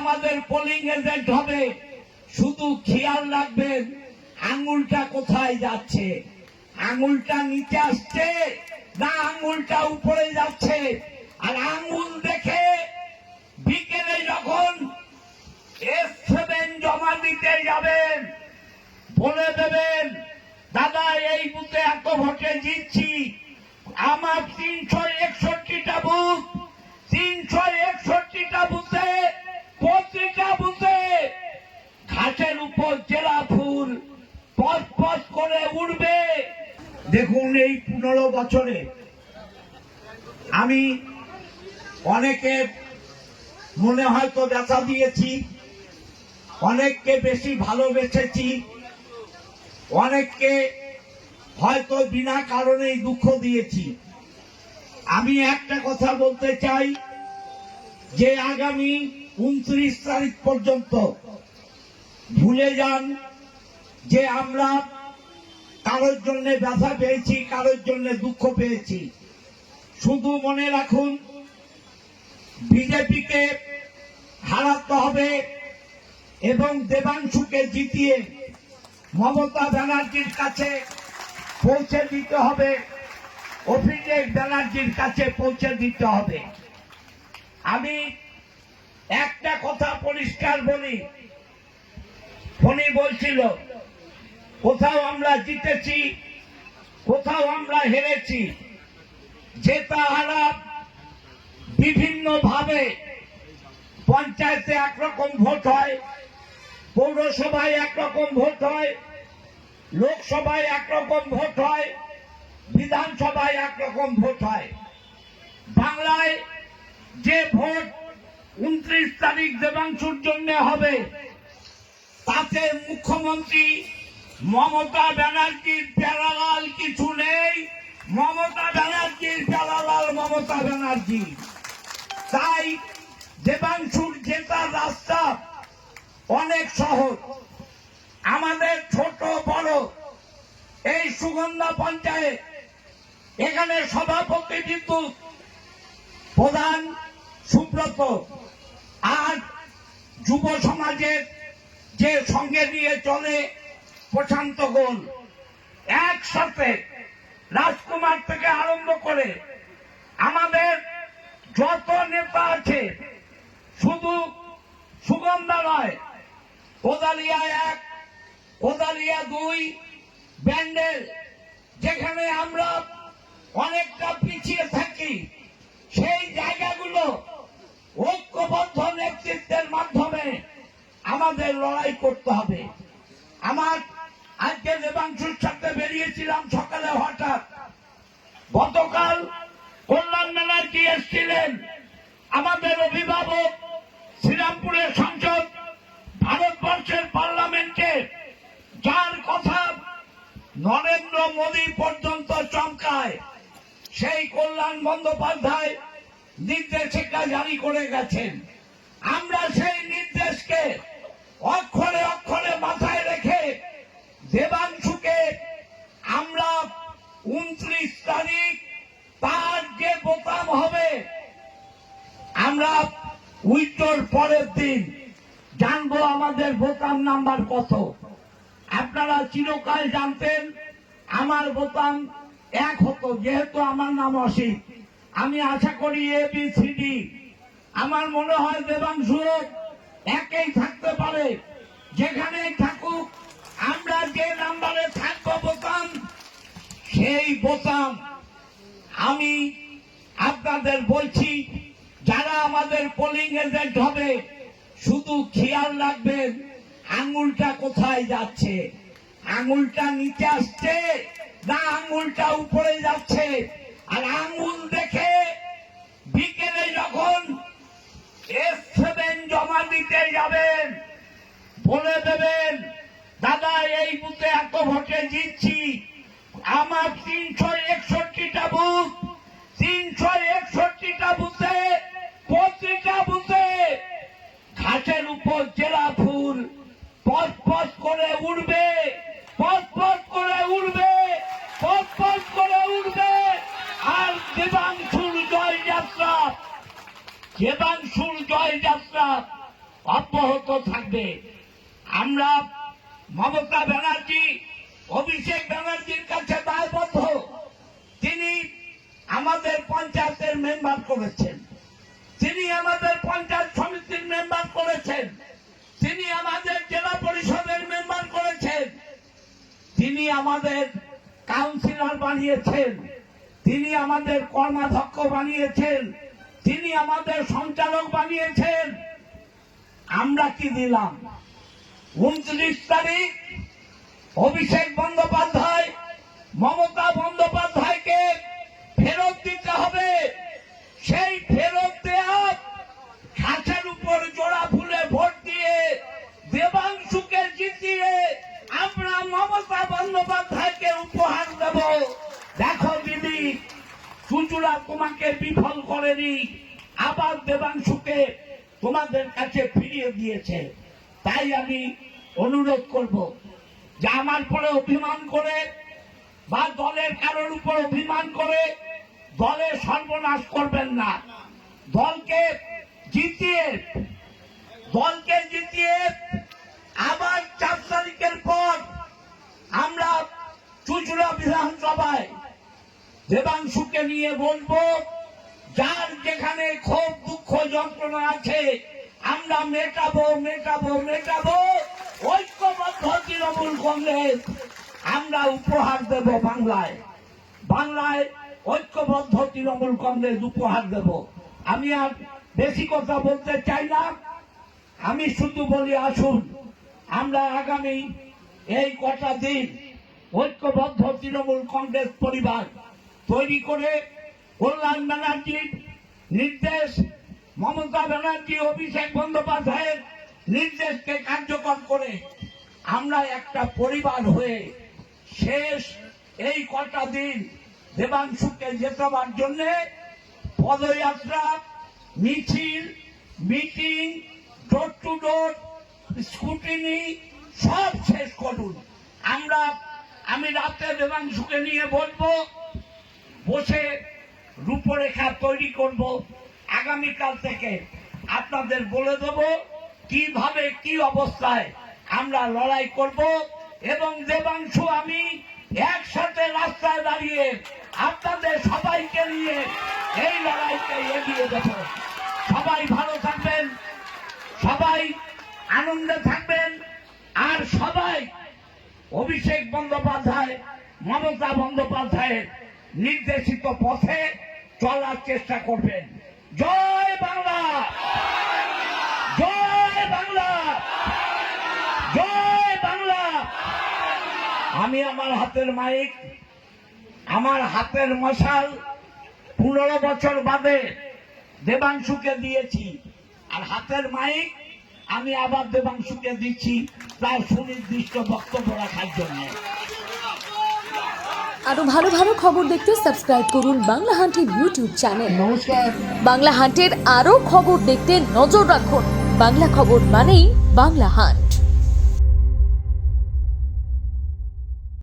আমাদের polling agent হবে শুধু খেয়াল রাখবেন আঙ্গুলটা কোথায় যাচ্ছে, আঙ্গুলটা নিচে আসছে না আঙ্গুলটা উপরে যাচ্ছে। আর আঙ্গুল দেখে বিকেলে যখন S7 জমা দিতে যাবেন বলে দেবেন দাদা এই বুথে এত ভোটে জিতছি, আমার 361টা বুথ, 361টা বুথে প্রতিটা বুথে ঘাটের উপর জেলা ফুল পথ পথ করে উঠবে। দেখুন এই 15 বছরে আমি অনেকে মনে হয়তো ব্যথা দিয়েছি, অনেককে বেশি ভালোবেসেছি, অনেককে হয়তো বিনা কারণেই দুঃখ দিয়েছি। আমি একটা কথা বলতে চাই যে আগামী 29 তারিখ পর্যন্ত ভুলে যান যে আমরা কারোর জন্য ব্যথা পেয়েছি, কারোর জন্য দুঃখ পেয়েছি। শুধু মনে রাখুন বিজেপিকে হারাতে হবে এবং দেবাংশুকে জিতিয়ে মমতা ব্যানার্জির কাছে পৌঁছে দিতে হবে, অভিষেক ব্যানার্জির কাছে পৌঁছে দিতে হবে। আমি একটা কথা পরিষ্কার বলি, ফোনে বলছিল কোথাও আমরা জিতেছি, কোথাও আমরা হেরেছি। জেতা হারা বিভিন্ন ভাবে, পঞ্চায়েতে একরকম ভোট হয়, পৌরসভায় একরকম ভোট হয়, লোকসভায় একরকম ভোট হয়, বিধানসভায় একরকম ভোট হয়। বাংলায় যে ভোট 29 তারিখ দেবাংশুর জন্য হবে তাতে মুখ্যমন্ত্রী মমতা ব্যানার্জির প্যারালাল কিছু নেই। মমতা ব্যানার্জির প্যারালাল মমতা ব্যানার্জি। তাই দেবাংশুর জেতার রাস্তা অনেক সহজ। আমাদের ছোট বড় এই সুগন্ধা পঞ্চায়েত, এখানে সভাপতি বিদ্যুৎ, প্রধান সুব্রত, আর যুব সমাজের যে সঙ্গে নিয়ে চলে প্রশান্ত গোল, একসাথে রাজকুমার থেকে আরম্ভ করে আমাদের যত নেতা আছে, শুধু সুগন্ধা নয়, কোদালিয়া 1, কোদালিয়া 2, ব্যান্ডেল, যেখানে আমরা অনেকটা পিছিয়ে থাকি, সেই জায়গাগুলো ঐক্যবদ্ধ নেতৃত্বের মাধ্যমে আমাদের লড়াই করতে হবে। আমার আজকে দেবাংশুর সাথে বেরিয়েছিলাম সকালে, হঠাৎ গতকাল কল্যাণ ব্যানার্জি এসেছিলেন, আমাদের অভিভাবক, শ্রীরামপুরের সংসদ, ভারতবর্ষের পার্লামেন্টে, যার কথা নরেন্দ্র মোদী পর্যন্ত চমকায়, সেই কল্যাণ বন্দ্যোপাধ্যায় নির্দেশিকা জারি করে গেছেন। আমরা সেই নির্দেশকে অক্ষরে অক্ষরে মাথায় রেখে দেবাংশুকে আমরা 29 তারিখ তার যে বোতাম হবে, আমরা উইথড্রর পরের দিন জানবো আমাদের বোতাম নাম্বার কত। আপনারা চিরকাল জানতেন আমার বোতাম 1 হতো, যেহেতু আমার নাম অসিত। আমি আশা করি ABCD, আমার মনে হয় দেবাংশু একই থাকতে পারে। যেখানেই থাকুক, আমরা যে নাম্বারে থাকবো বোতাম, সেই বোতাম আমি আপনাদের বলছি, যারা আমাদের পোলিং এজেন্ট হবে শুধু খেয়াল রাখবেন আঙ্গুলটা কোথায় যাচ্ছে, আঙ্গুলটা নিচে আসছে না আঙ্গুলটা উপরে যাচ্ছে। আর আঙ্গুল দেখে বিকেলে যখন S7 জমা দিতে যাবেন বলে দেবেন দাদা এই বুথে এত ভোটে জিতছি, আমার 361টা বুথ, 361টা বুথে প্রতিটা বুথে ঘাটের উপর জেলা ফুল পথ পথ করে উঠবে, পথ পথ করে উঠবে, পথ পথ করে উঠবে। আর দেবাংশুর জয় যাত্রা, দেবাংশুর জয় যাত্রা অব্যাহত থাকবে। আমরা মমতা ব্যানার্জি, অভিষেক ব্যানার্জির কাছে দায়বদ্ধ। তিনি আমাদের পঞ্চায়েতের মেম্বার করেছেন, তিনি আমাদের পঞ্চায়েত সমিতির মেম্বার করেছেন, তিনি আমাদের জেলা পরিষদের মেম্বার করেছেন, তিনি আমাদের কাউন্সিলর বানিয়েছেন, তিনি আমাদের কর্মাধ্যক্ষ বানিয়েছেন, তিনি আমাদের সঞ্চালক বানিয়েছেন। আমরা কি দিলাম? 29 তারিখ অভিষেক বন্দ্যোপাধ্যায় মমতা বন্দ্যোপাধ্যায়কে ফেরত দিতে হবে। সেই ফেরত দেওয়া ঘাসের উপর জোড়া ফুলে ভোট দিয়ে দেবাংশুকে জিতিয়ে আমরা মমতা বন্দ্যোপাধ্যায়কে উপহার দেব। দেখো দিদি, চুঁচুড়া তোমাকে বিফল করেনি, আবার দেবাংশুকে তোমাদের কাছে ফিরিয়ে দিয়েছে। তাই আমি অনুরোধ করব যে আমার পরে অভিমান করে বা দলের কারোর উপর অভিমান করে দলের সর্বনাশ করবেন না। দলকে জিতিয়ে আবার 4 তারিখের পর আমরা চুঁচুড়া বিধানসভায় দেবাংশুকে নিয়ে বলবো, যার যেখানে ক্ষোভ দুঃখ যন্ত্রণা আছে আমরা মেটাবো। ঐক্যবদ্ধ তৃণমূল কংগ্রেস আমরা উপহার দেব। বাংলায় ঐক্যবদ্ধ তৃণমূল কংগ্রেস উপহার দেব। আমি আর বেশি কথা বলতে চাই না, আমি শুধু বলি আসুন আমরা আগামী এই কটা দিন ঐক্যবদ্ধ তৃণমূল কংগ্রেস পরিবার তৈরি করে কল্যাণ ব্যানার্জির নির্দেশ, মমতা ব্যানার্জি, অভিষেক বন্দ্যোপাধ্যায়ের নির্দেশকে কার্যকর করে আমরা একটা পরিবার হয়ে শেষ এই কটা দিন দেবাংশুকে জেতাবার জন্য পদযাত্রা, মিছিল, meeting, door to door, scrutiny সব শেষ করুন। আমি রাতে দেবাংশুকে নিয়ে বলবো, বসে রূপরেখা তৈরি করব। আগামীকাল থেকে আপনাদের বলে দেব কিভাবে কি অবস্থায় আমরা লড়াই করব, এবং দেবাংশু আমি একসাথে রাস্তায় দাঁড়িয়ে আপনাদের সবাইকে নিয়ে এই লড়াইকে এগিয়ে দেব। সবাই ভালো থাকবেন, সবাই আনন্দে থাকবেন, আর সবাই অভিষেক বন্দ্যোপাধ্যায়, মমতা বন্দ্যোপাধ্যায়ের নির্দেশিত পথে চলার চেষ্টা করবেন। জয় বাংলা, জয় বাংলা, জয় বাংলা। আমি আমার হাতের মাইক, আমার হাতের মশাল 15 বছর বাদে দেবাংশুকে দিয়েছি, আর হাতের মাইক আমি আবার দেবাংশুকে দিচ্ছি তার সুনির্দিষ্ট বক্তব্য রাখার জন্য। আরো ভালো ভালো খবর দেখতে সাবস্ক্রাইব করুন বাংলা হান্টের ইউটিউব চ্যানেল। নমস্কার। বাংলা হান্টের আরো খবর দেখতে নজর রাখুন। বাংলা খবর মানেই বাংলা হান্ট।